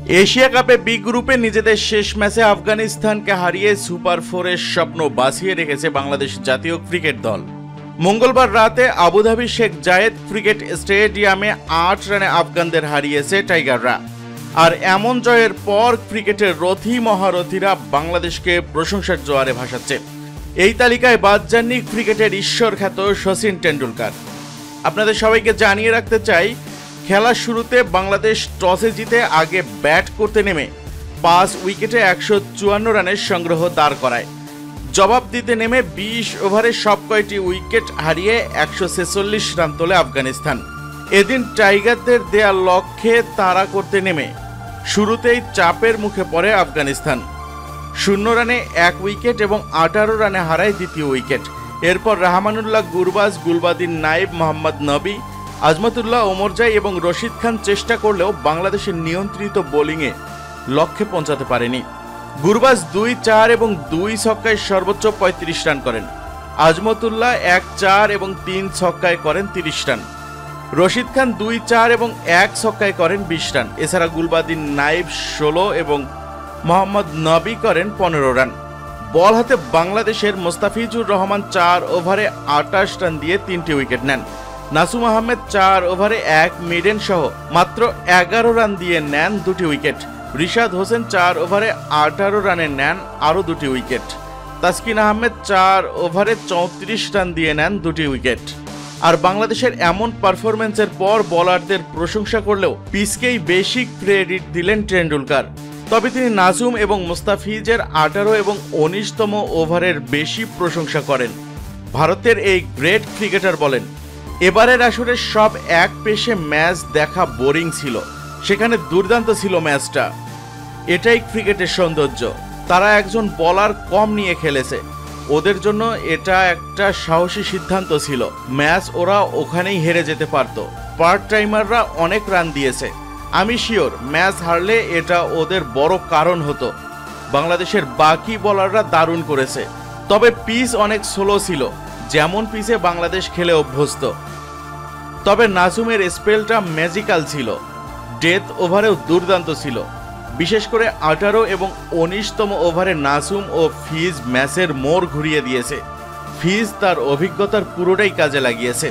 Asia কাপে B গ্রুপে নিজেদের শেষ ম্যাচে আফগানিস্তানকে হারিয়ে সুপার ফোরের স্বপ্ন বাঁচিয়ে রেখেছে বাংলাদেশ জাতীয় ক্রিকেট দল। মঙ্গলবার রাতে আবুধাবি শেখ জায়েদ ক্রিকেট স্টেডিয়ামে ৮ রানে আফগানদের হারিয়েছে টাইগাররা। আর এমন জয়ের পর ক্রিকেটের রথী মহারথীরা বাংলাদেশকে প্রশংসার জোয়ারে ভাসাচ্ছে। এই তালিকায় বাদ যাননি ক্রিকেটের ঈশ্বর খ্যাত শচীন টেন্ডুলকার। আপনাদের সবাইকে জানিয়ে রাখতে চাই, খেলার শুরুতে বাংলাদেশ টসে জিতে আগে ব্যাট করতে নেমে ৫ উইকেটে ১৫৪ রানের সংগ্রহ দাঁড় করায়। জবাব দিতে নেমে ২০ ওভারে সব কয়টি উইকেট হারিয়ে ১৪৬ রান তোলে আফগানিস্তান। এদিন টাইগারদের দেয়া লক্ষ্যে তাড়া করতে নেমে শুরুতেই চাপের মুখে পড়ে আফগানিস্তান। ০ রানে ১ উইকেট এবং ১৮ রানে হারায় দ্বিতীয় উইকেট। এরপর রাহমানুল্লাহ গুরবাজ, গুলবাদিন নাইব, মোহাম্মদ নবী, আজমতুল্লাহ ওমরজাই এবং রশিদ খান চেষ্টা করলেও বাংলাদেশের নিয়ন্ত্রিত বোলিংয়ে লক্ষ্যে পৌঁছাতে পারেনি। গুরবাজ ২-৪ এবং ২ ছক্কায় সর্বোচ্চ ৩৫ রান করেন। আজমতুল্লাহ ১-৪ এবং ৩ ছক্কায় করেন ৩০ রান। রশিদ খান ২-৪ এবং ১ ছক্কায় করেন ২০ রান। এছাড়া গুলবাদিন নাইব ১৬ এবং মোহাম্মদ নবী করেন ১৫ রান। বল হাতে বাংলাদেশের মোস্তাফিজুর রহমান ৪ ওভারে ২৮ রান দিয়ে ৩টি উইকেট নেন। নাসুম আহমেদ ৪ ওভারে ১ মিডেন সহ মাত্র ১১ রান দিয়ে নেন ২টি উইকেট। রিশাদ হোসেন ৪ ওভারে ১৮ রানে নেন আরও ২টি উইকেট। তাসকিন আহমেদ ৪ ওভারে ৩৪ রান দিয়ে নেন ২টি উইকেট। আর বাংলাদেশের এমন পারফরমেন্সের পর বোলারদের প্রশংসা করলেও পিচকেই বেশি ক্রেডিট দিলেন টেন্ডুলকার। তবে তিনি নাজুম এবং মুস্তাফিজের ১৮ এবং ১৯তম ওভারের বেশি প্রশংসা করেন। ভারতের এই গ্রেট ক্রিকেটার বলেন, এবারের আসরে সব এক পেশে ম্যাচ দেখা বোরিং ছিল, সেখানে দুর্দান্ত ছিল ম্যাচটা। এটাই ক্রিকেটের সৌন্দর্য। তারা একজন বোলার কম নিয়ে খেলেছে, ওদের জন্য এটা একটা সাহসী সিদ্ধান্ত ছিল। ম্যাচ ওরা ওখানেই হেরে যেতে পারত। পার্ট টাইমাররা অনেক রান দিয়েছে, আমি শিওর ম্যাচ হারলে এটা ওদের বড় কারণ হতো। বাংলাদেশের বাকি বোলাররা দারুণ করেছে, তবে পিচ অনেক স্লো ছিল, যেমন পিচে বাংলাদেশ খেলে অভ্যস্ত। তবে নাজুমের স্পেলটা ম্যাজিক্যাল ছিল, ডেথ ওভারেও দুর্দান্ত ছিল। বিশেষ করে ১৮ এবং ১৯তম ওভারে নাজুম ও ফিজ ম্যাচের মোড় ঘুরিয়ে দিয়েছে। ফিজ তার অভিজ্ঞতার পুরোটাই কাজে লাগিয়েছে।